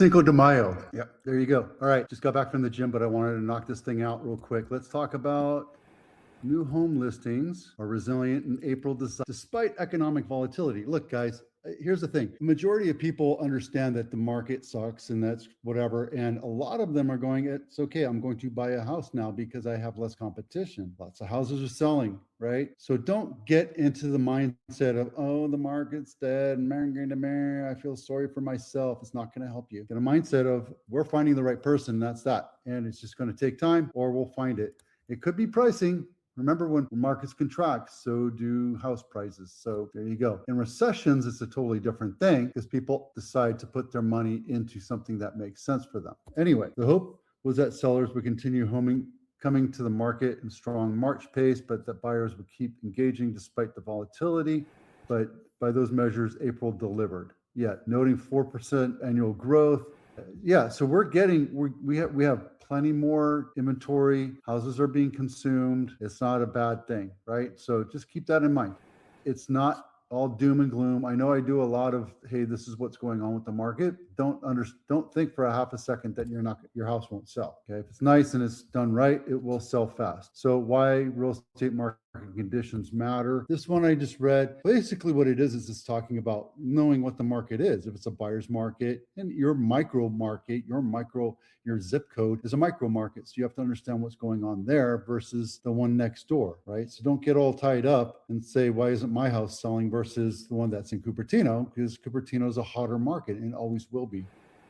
Cinco de Mayo. Yep, there you go. All right, just got back from the gym, but I wanted to knock this thing out real quick. Let's talk about new home listings are resilient in April despite economic volatility. Look, guys, here's the thing. The majority of people understand that the market sucks and that's whatever. And a lot of them are going, it's okay, I'm going to buy a house now because I have less competition. Lots of houses are selling, right? So don't get into the mindset of, oh, the market's dead and I feel sorry for myself. It's not going to help you. Get a mindset of, we're finding the right person. That's that. And it's just going to take time, or we'll find it. It could be pricing. Remember, when markets contract, so do house prices. So there you go. In recessions, it's a totally different thing because people decide to put their money into something that makes sense for them. Anyway, the hope was that sellers would continue coming to the market in strong March pace, but that buyers would keep engaging despite the volatility. But by those measures, April delivered. Yet, noting 4% annual growth. Yeah, so we have plenty more inventory. Houses are being consumed. It's not a bad thing, right? So just keep that in mind. It's not all doom and gloom. I know I do a lot of, hey, this is what's going on with the market. Don't think for a half a second that your house won't sell. Okay, if it's nice and it's done right, it will sell fast. So why real estate market conditions matter? This one I just read. Basically, what it is it's talking about knowing what the market is. If it's a buyer's market, and your micro market, your zip code is a micro market. So you have to understand what's going on there versus the one next door, right? So don't get all tied up and say, why isn't my house selling versus the one that's in Cupertino? Because Cupertino is a hotter market and always will be.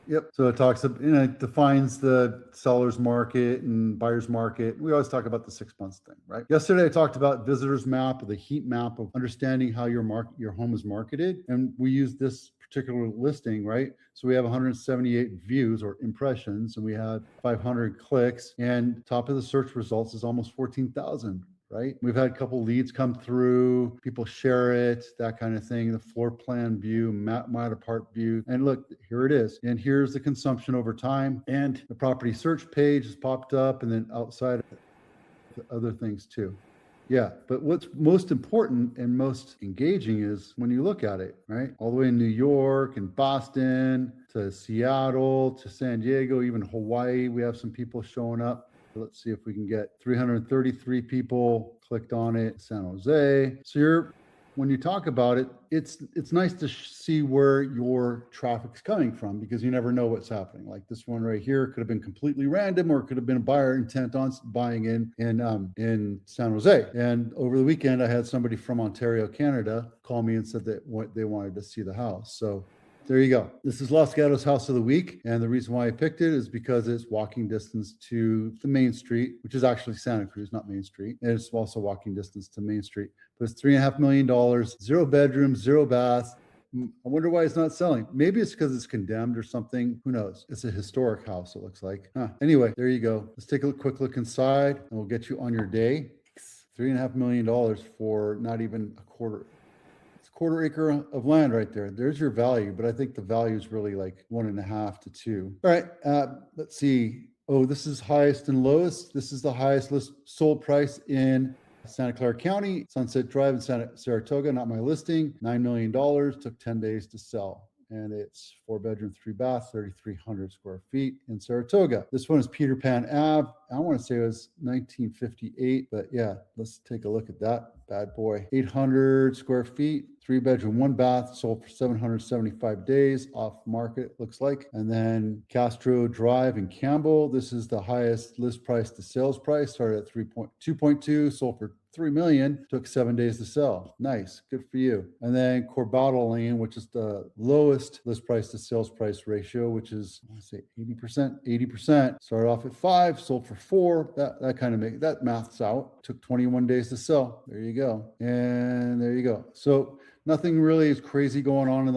Yep. So it defines the seller's market and buyer's market. We always talk about the 6 months thing, right? Yesterday, I talked about visitor's map, or the heat map of understanding how your home is marketed. And we use this particular listing, right? So we have 178 views or impressions, and we had 500 clicks, and top of the search results is almost 14,000. Right? We've had a couple leads come through, people share it, that kind of thing, the floor plan view, map apart view. And look, here it is. And here's the consumption over time. And the property search page has popped up, and then outside other things too. Yeah, but what's most important and most engaging is when you look at it, right? All the way in New York and Boston to Seattle to San Diego, even Hawaii, we have some people showing up. Let's see if we can get 333 people clicked on it. San Jose. So when you talk about it, it's nice to see where your traffic's coming from, because you never know what's happening. Like this one right here could have been completely random, or it could have been a buyer intent on buying in San Jose. And over the weekend, I had somebody from Ontario, Canada, call me and said that they wanted to see the house. So there you go. This is Los Gatos House of the Week. And the reason why I picked it is because it's walking distance to the main street, which is actually Santa Cruz, not Main Street. And it's also walking distance to Main Street. But it's $3.5 million, 0 bedrooms, 0 baths. I wonder why it's not selling. Maybe it's because it's condemned or something. Who knows? It's a historic house, it looks like. Anyway, there you go. Let's take a quick look inside, and we'll get you on your day. $3.5 million for not even a quarter acre of land right there. There's your value, but I think the value is really like 1.5 to 2. All right, let's see. Oh, this is highest and lowest. This is the highest sold price in Santa Clara County, Sunset Drive in Saratoga, not my listing, $9 million, took 10 days to sell. And it's 4 bedroom, 3 bath, 3,300 square feet in Saratoga. This one is Peter Pan Ave. I want to say it was 1958, but yeah, let's take a look at that bad boy. 800 square feet, 3 bedroom, 1 bath, sold for 775 days, off market, looks like. And then Castro Drive in Campbell. This is the highest list price to sales price, started at 2.2, sold for $3 million, took 7 days to sell. Nice, good for you. And then Corbado Lane, which is the lowest list price to sales price ratio, which is, I want to say 80%. Started off at 5, sold for 4. That kind of that maths out. Took 21 days to sell. There you go. And there you go. So nothing really is crazy going on in the